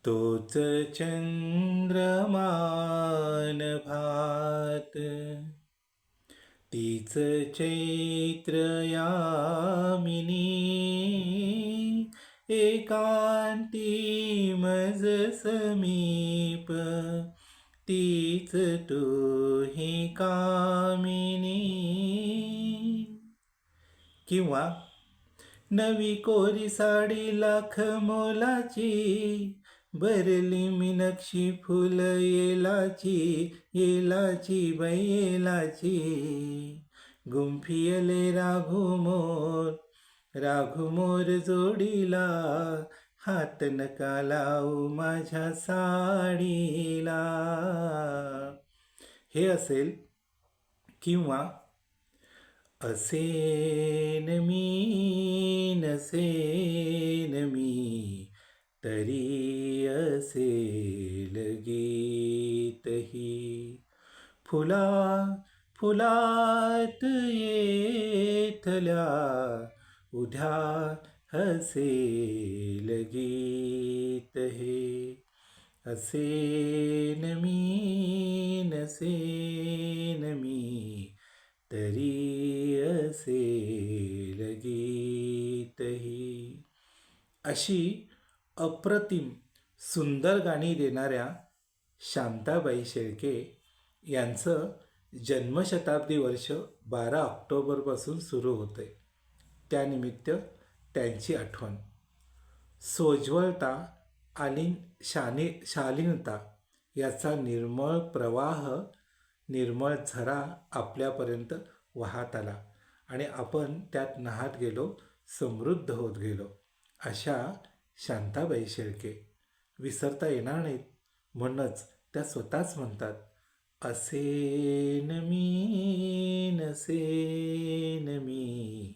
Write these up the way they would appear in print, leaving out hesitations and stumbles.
तोच चंद्रमान भात, तीच चैत्र यामिनी, एकांती मज समीप, तीच तूही कामिनी. किंवा नवी कोरी साडी लाख मोलाची, भरली मीनाक्षी फुल येलाची बाई येलाची. गुंफियले राघुमोर जोडीला, हात नका लावू माझ्या साडीला. हे असेल. किंवा असेन मी नसेन मी, तरी असेल गीतही. फुलात येथल्या, उद्या हसेल गीत हे. असेन मी नसेन मी, तरी असेल गीतही. अशी अप्रतिम सुंदर गाणी देणाऱ्या शांताबाई शेळके यांचं जन्मशताब्दी वर्ष 12 ऑक्टोबरपासून सुरू होतं आहे. त्यानिमित्त त्यांची आठवण. सोज्वळता आणि शालीनता याचा निर्मळ प्रवाह, निर्मळ झरा आपल्यापर्यंत वाहत आला आणि आपण त्यात न्हात गेलो, समृद्ध होत गेलो. अशा शांताबाई शेळके विसरता येणार नाहीत. म्हणूनच त्या स्वतःच म्हणतात, असेन मी नसेन मी,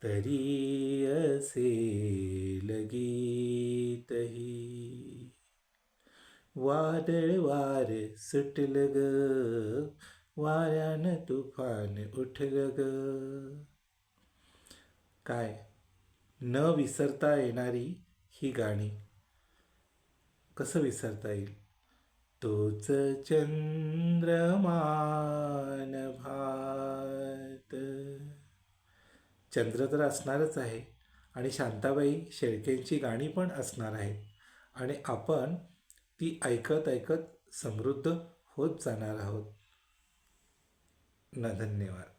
तरी असेल गीतही. वादळ वार सुटलं ग, वाऱ्यानं तुफान उठलं ग. काय न विसरता येणारी ही गाणी. कसं विसरता येईल? तोच चंद्रमान भात. चंद्र तर असणारच आहे आणि शांताबाई शेळकेंची गाणी पण असणार आहेत आणि आपण ती ऐकत ऐकत समृद्ध होत जाणार आहोत. धन्यवाद.